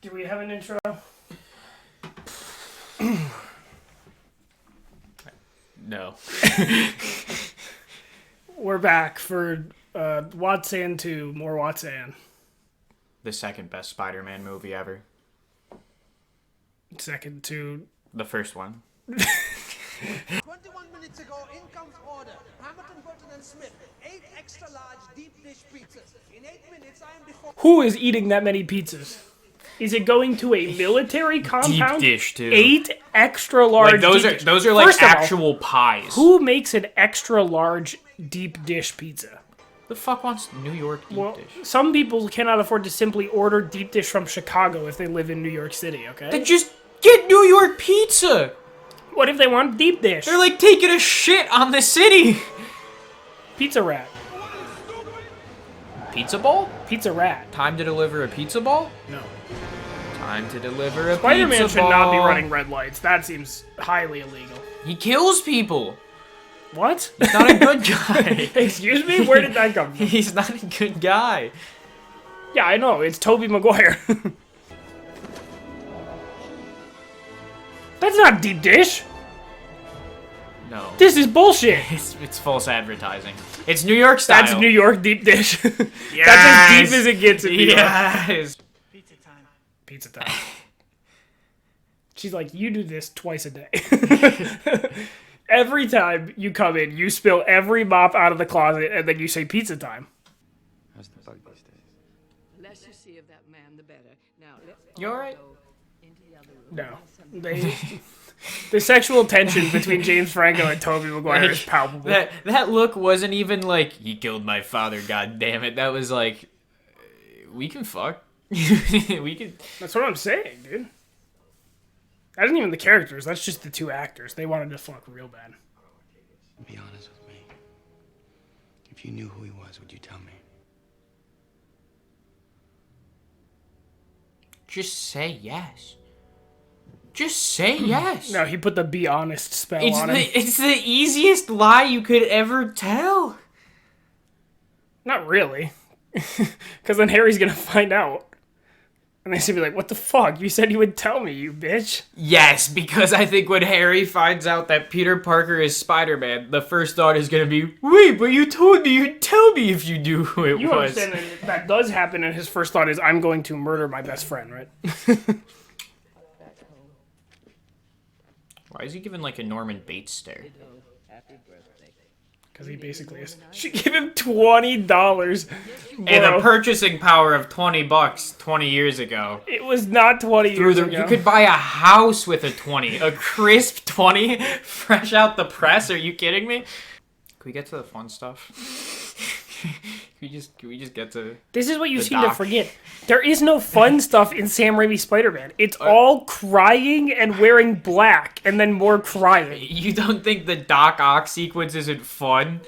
Do we have an intro? No. We're back for Watson 2, more Watson. The second best Spider-Man movie ever. Second to... The first one. 21 minutes ago, in comes order. Hamilton, Burton, and Smith. 8 extra large deep dish pizzas. In 8 minutes, I am before... Who is eating that many pizzas? Is it going to a military compound? Deep dish, too. 8 extra large Like, those are like First of all, actual pies. who makes an extra large deep dish pizza? the fuck wants New York deep dish? Some people cannot afford to simply order deep dish from Chicago if they live in New York City, okay? Then just get New York pizza! What if they want deep dish? They're like taking a shit on the city! Pizza rat. Pizza ball? Pizza rat. Time to deliver a pizza ball? No. Time to deliver a Spider-Man pizza should ball. not be running red lights. That seems highly illegal. He kills people! What? He's not a good guy. Excuse me? Where did that come from? He's not a good guy. Yeah, I know. It's Tobey Maguire. That's not deep dish. No. This is bullshit. It's false advertising. It's New York style. That's New York deep dish. Yes. That's as deep as it gets in New York. Yes. Pizza time. Pizza time. She's like, you do this twice a day. Every time you come in, you spill every mop out of the closet, and then you say pizza time. How's the bug these days? The less you see of that man, the better. Now, let's You alright? go into the other room. No. The sexual tension between James Franco and Tobey Maguire is palpable. That look wasn't even like, he killed my father, god damn it. That was like, we can fuck. We can. That's what I'm saying, dude. That isn't even the characters. That's just the two actors. They wanted to fuck real bad. Be honest with me. If you knew who he was, would you tell me? Just say yes. Just say yes. No, he put the be honest spell on him. It's the easiest lie you could ever tell. Not really. Because then Harry's going to find out. And he's going to be like, what the fuck? You said you would tell me, you bitch. Yes, because I think when Harry finds out that Peter Parker is Spider-Man, the first thought is going to be, wait, but you told me you'd tell me if you knew who it You was. understand that does happen, and his first thought is, I'm going to murder my best friend, right? Why is he giving like a Norman Bates stare? Because he basically is. She gave him $20. And the Bro, purchasing power of $20 20 years ago. it was not 20 years ago. You could buy a house with a 20. A crisp 20 fresh out the press. Are you kidding me? Can we get to the fun stuff? Can we just get to This is what you the seem to doc? forget. There is no fun stuff in Sam Raimi's Spider-Man. It's all crying and wearing black, and then more crying. You don't think the Doc Ock sequence isn't fun?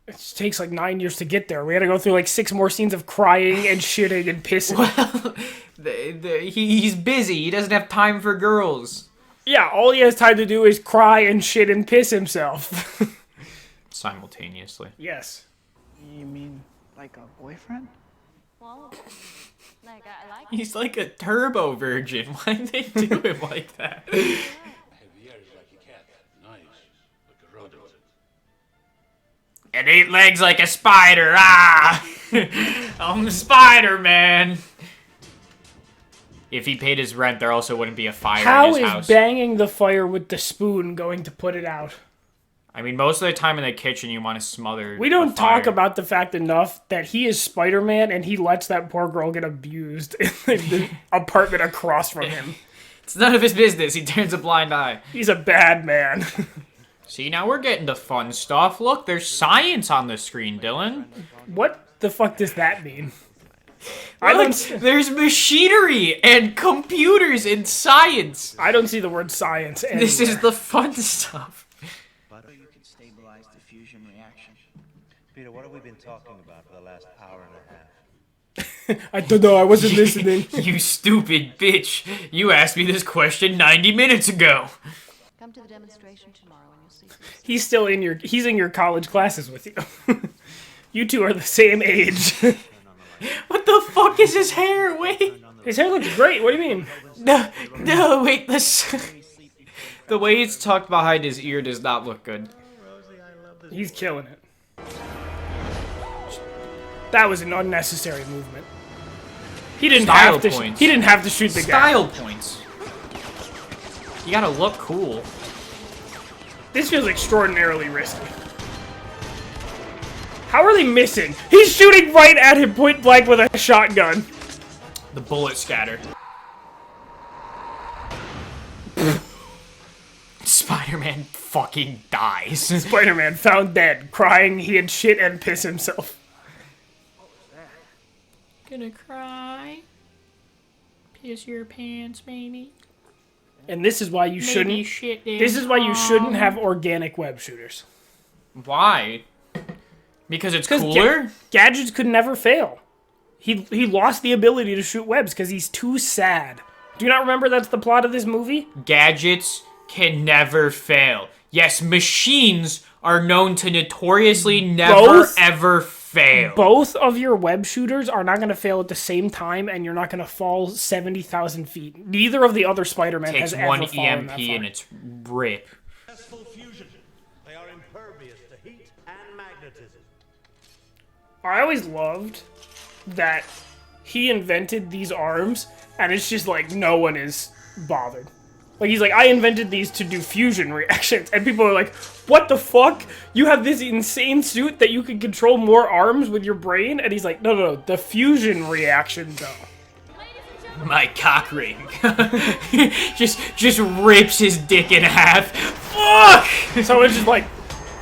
It just takes like 9 years to get there. We had to go through like 6 more scenes of crying and shitting and pissing. Well, he's busy. He doesn't have time for girls. Yeah, all he has time to do is cry and shit and piss himself. Simultaneously. Yes. You mean like a boyfriend? Well, like I like He's like a turbo virgin. Why did they do him like that? Have ears like a cat, nice, like a rodent. And 8 legs like a spider. Ah! I'm Spider-Man. If he paid his rent, there also wouldn't be a fire How in his is house. banging the fire with the spoon going to put it out? I mean, most of the time in the kitchen, you want to smother. We don't the fire. talk about the fact enough that he is Spider-Man and he lets that poor girl get abused in the apartment across from him. It's none of his business. He turns a blind eye. He's a bad man. See, now we're getting to fun stuff. Look, there's science on the screen, Dylan. What the fuck does that mean? Look, there's machinery and computers and science. I don't see the word science anywhere. This is the fun stuff. But you can stabilize the fusion reaction. Peter, what have we been talking about for the last hour and a half? I don't know, I wasn't listening. You stupid bitch. You asked me this question 90 minutes ago. come to the demonstration tomorrow and you'll see. He's in your college classes with you. You two are the same age. What the fuck is his hair? Wait. His hair looks great. What do you mean? No, wait, this... The way it's tucked behind his ear does not look good. He's killing it. That was an unnecessary movement. He didn't Style have to. points. He didn't have to shoot the guy. Style points. You gotta look cool. This feels extraordinarily risky. How are they missing? He's shooting right at him point blank with a shotgun. The bullet scatter. Spider-Man fucking dies. Spider-Man found dead, crying he had shit and piss himself. Gonna cry. Piss your pants, maybe. And this is why you shouldn't. Shit This is why you shouldn't have organic web shooters. Why? Because it's cooler? Gadgets could never fail. He lost the ability to shoot webs because he's too sad. Do you not remember that's the plot of this movie? Gadgets can never fail. Yes, machines are known to notoriously never ever fail. Both of your web shooters are not going to fail at the same time, and you're not going to fall 70,000 feet. Neither of the other Spider-Man has Takes ever one fallen EMP that far. and it's rip. Successful fusion. They are impervious to heat and magnetism. I always loved that he invented these arms, and it's just like no one is bothered. Like, he's like, I invented these to do fusion reactions, and people are like, what the fuck? You have this insane suit that you can control more arms with your brain? And he's like, no, the fusion reaction, though. My cock ring. just rips his dick in half. Fuck! So it's just like,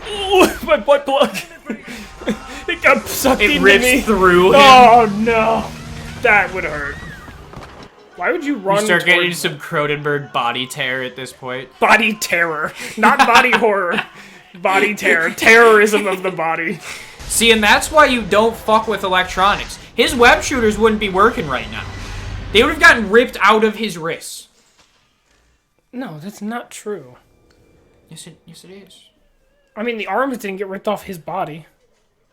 ooh, my butt plug. It got sucked into It me. rips through him. Oh, no. That would hurt. Why would you run You start getting towards some Cronenberg body terror at this point. body terror? Not body horror. Body terror. Terrorism of the body. See, and that's why you don't fuck with electronics. His web shooters wouldn't be working right now. They would have gotten ripped out of his wrists. No, that's not true. Yes, it is. I mean, the arms didn't get ripped off his body.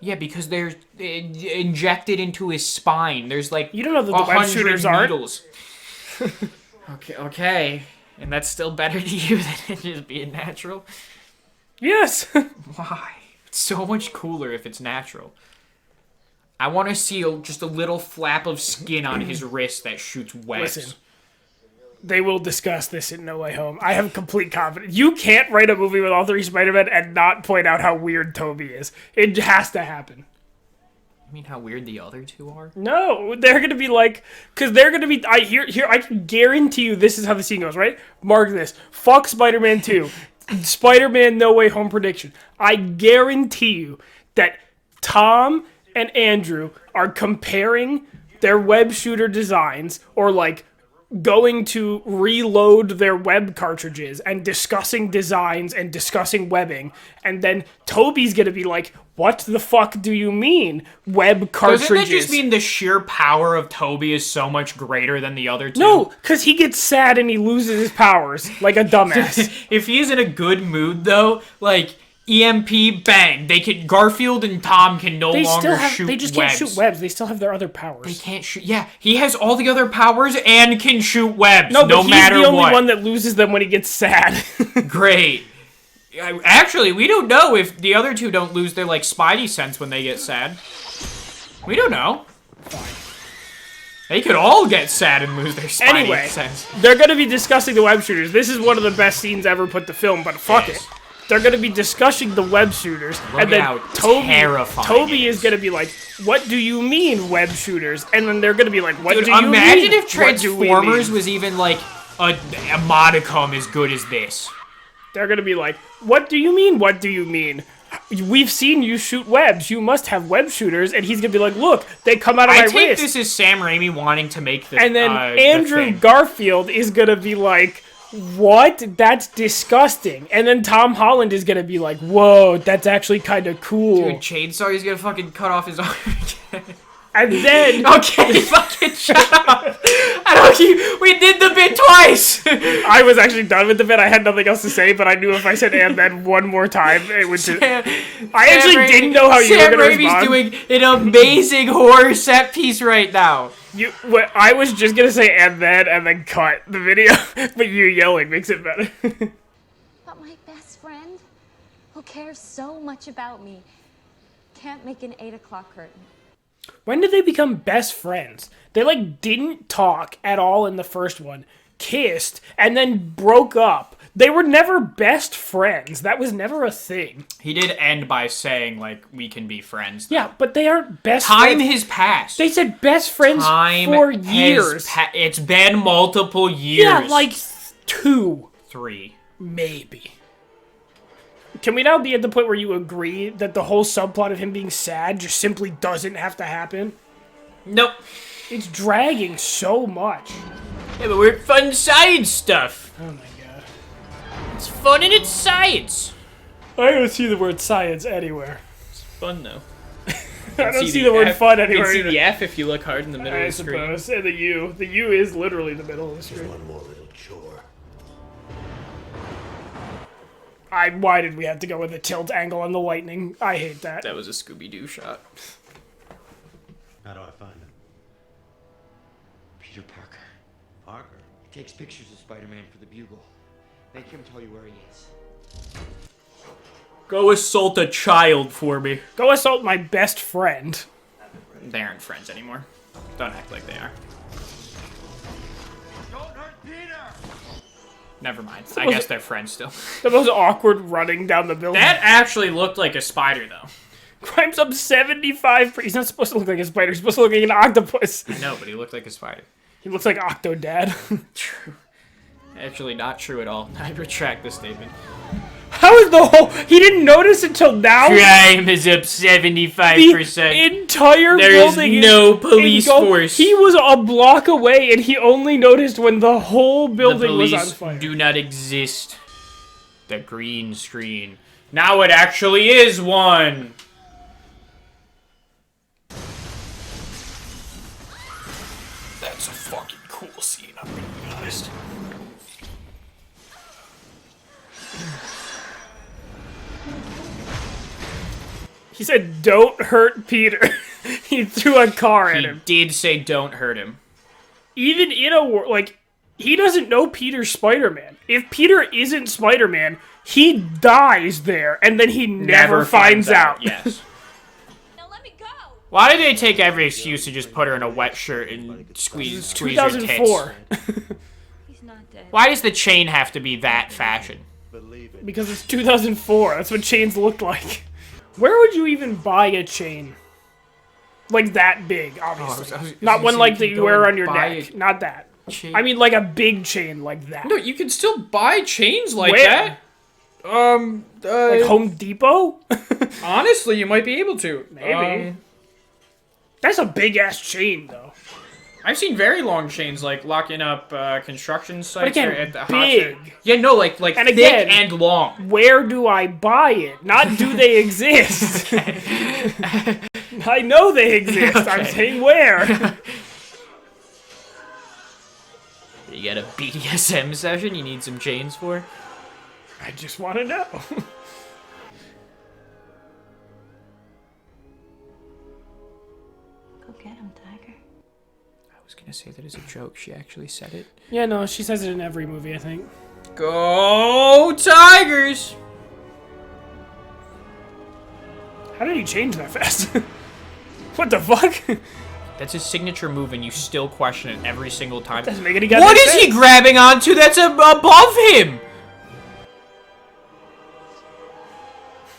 Yeah, because they're injected into his spine. There's like You don't know that the web 100 shooters aren't. needles. Okay. And that's still better to you than it just being natural? Yes. Why? It's so much cooler if it's natural. I want to see just a little flap of skin on his wrist that shoots webs. Listen. They will discuss this in No Way Home. I have complete confidence. You can't write a movie with all three Spider-Men and not point out how weird Toby is. It has to happen. You mean how weird the other two are? No, they're gonna be like, because they're gonna be. I can guarantee you this is how the scene goes, right? Mark this. Fuck Spider-Man 2. Spider-Man No Way Home prediction. I guarantee you that Tom and Andrew are comparing their web shooter designs, or like going to reload their web cartridges and discussing designs and discussing webbing, and then Toby's gonna be like, what the fuck do you mean, web cartridges? Doesn't that just mean the sheer power of Toby is so much greater than the other two? No, because he gets sad and he loses his powers like a dumbass. If he's in a good mood, though, like, EMP, bang, Garfield and Tom can no longer shoot webs. They just can't shoot webs. They still have their other powers. They can't shoot. Yeah, he has all the other powers and can shoot webs. No, but he's matter the only what. one that loses them when he gets sad. Great. Actually, we don't know if the other two don't lose their, like, spidey sense when they get sad. We don't know. They could all get sad and lose their spidey sense. They're going to be discussing the web shooters. This is one of the best scenes ever put to film, but fuck it. They're going to be discussing the web shooters, and then Toby is going to be like, what do you mean, web shooters? And then they're going to be like, what do you mean? Imagine if Transformers was even, like, a modicum as good as this. They're going to be like, what do you mean, what do you mean? We've seen you shoot webs. You must have web shooters. And he's going to be like, look, they come out of my wrist. I take this as Sam Raimi wanting to make this. And then Andrew Garfield is going to be like, what? That's disgusting. And then Tom Holland is going to be like, whoa, that's actually kind of cool. Dude, Chainsaw, he's going to fucking cut off his arm again. And then... Okay, fucking shut up. We did the bit twice. I was actually done with the bit. I had nothing else to say, but I knew if I said and then one more time, it would just... I actually didn't know how you were going to respond. Sam Raimi's doing an amazing horror set piece right now. What I was just gonna say, and then cut the video, but you yelling makes it better. But my best friend, who cares so much about me, can't make an 8 o'clock curtain. When did they become best friends? They like didn't talk at all in the first one, kissed, and then broke up. They were never best friends. That was never a thing. He did end by saying, like, we can be friends. Though. Yeah, but they aren't best Time friends. has passed. They said best friends for years. It's been multiple years. Yeah, like 2. 3. Maybe. Can we now be at the point where you agree that the whole subplot of him being sad just simply doesn't have to happen? Nope. It's dragging so much. Yeah, but we're fun science stuff. Oh my god. It's fun and it's science. I don't see the word science anywhere. It's fun, though. I don't see the word fun anywhere. You can see either. the F if you look hard in the middle I of the screen. suppose. And the U. The U is literally the middle of the screen. One more little chore. Why did we have to go with the tilt angle on the lightning? I hate that. That was a Scooby-Doo shot. How do I find him? Peter Parker. Parker. He takes pictures of Spider-Man for the Bugle. Make him tell you where he is. Go assault a child for me. Go assault my best friend. They aren't friends anymore. Don't act like they are. Don't hurt Peter! Never mind. I guess they're friends still. The most awkward running down the building. That actually looked like a spider, though. Crime's up 75. He's not supposed to look like a spider. He's supposed to look like an octopus. I know, but he looked like a spider. He looks like Octodad. True. Actually, not true at all. I retract this statement. How is the whole... He didn't notice until now? Crime is up 75%. The entire There building is no police engulfed. force. He was a block away, and he only noticed when the whole building was on police fire. do not exist. The green screen. Now it actually is one. That's a fucking cool scene, I'm gonna be honest. He said, "Don't hurt Peter." He threw a car at He him. did say don't hurt him. Even in a war, like, he doesn't know Peter's Spider-Man. If Peter isn't Spider-Man, he dies there, and then he never finds out. Yes. Now let me go! Why did they take every excuse to just put her in a wet shirt and squeeze her tits? 2004. He's not dead. Why does the chain have to be that fashion? Believe it. Because it's 2004. That's what chains looked like. Where would you even buy a chain? Like that big, obviously. I was Not gonna one say like you that can you go wear and on your buy neck. a Not that. chain. I mean like a big chain like that. No, you can still buy chains like Where? that. Like Home Depot? Honestly, you might be able to. Maybe. That's a big-ass chain, though. I've seen very long chains, like locking up construction sites again, or at the big. hot. Yeah, no, like And thick again- and long. Where do I buy it? Not do they exist. I know they exist. I'm Okay. saying where. You got a BDSM session you need some chains for? I just want to know. Go get him, Tiger. I was gonna say that as a joke. She actually said it. Yeah, no, she says it in every movie, I think. Go Tigers! How did he change that fast? What the fuck? That's his signature move, and you still question it every single time. Doesn't make any goddamn What is sense. he grabbing onto that's above him?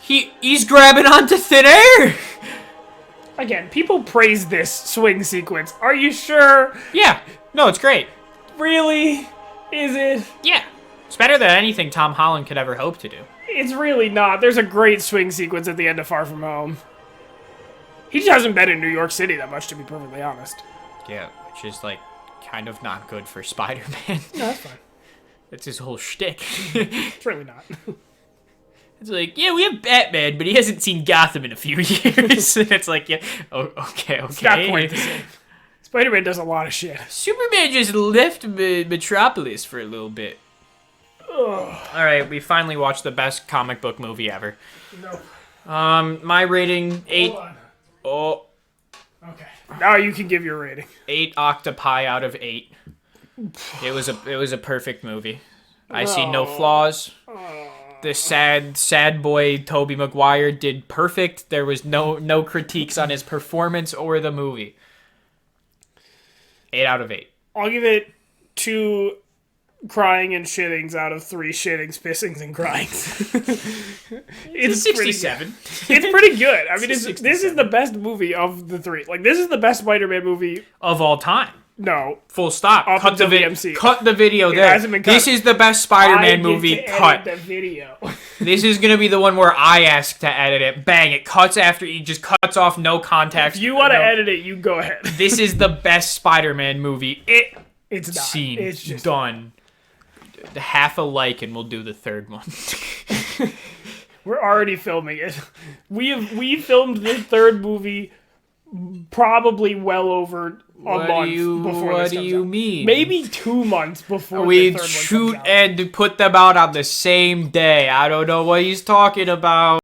He's grabbing onto thin air. Again, people praise this swing sequence. Are you sure? Yeah. No, it's great. Really? Is it? Yeah. It's better than anything Tom Holland could ever hope to do. It's really not. There's a great swing sequence at the end of Far From Home. He just hasn't been in New York City that much, to be perfectly honest. Yeah, which is, like, kind of not good for Spider-Man. No, that's fine. That's his whole shtick. It's really not. It's like, yeah, we have Batman, but he hasn't seen Gotham in a few years. It's like, yeah, oh, okay. It's not quite the same. Spider-Man does a lot of shit. Superman just left Metropolis for a little bit. Alright, we finally watched the best comic book movie ever. No. My rating, 8. Hold on. Oh, Okay. Now you can give your rating. 8 octopi out of 8. It was a perfect movie. I see no flaws. The sad boy Tobey Maguire did perfect. There was no critiques on his performance or the movie. 8 out of 8. I'll give it 2 crying and shittings out of 3 shittings, pissings, and cryings. It's 67. It's pretty good. I mean, this 67. is the best movie of the 3. Like, this is the best Spider-Man movie. Of all time. No. Full stop. Up Cut the until the MCU. Cut the video there. hasn't been cut. This is the best Spider-Man movie. I get to Cut. edit the video. This is gonna be the one where I ask to edit it. Bang! It cuts after he just cuts off no context. If you want to no. edit it, you go ahead. This is the best Spider-Man movie. It's not. Scene. It's just done. Half a like, and we'll do the third one. We're already filming it. We filmed the third movie probably well over a month before What this do comes you out. mean? Maybe 2 months before We the third one shoot comes out. and put them out on the same day. I don't know what he's talking about.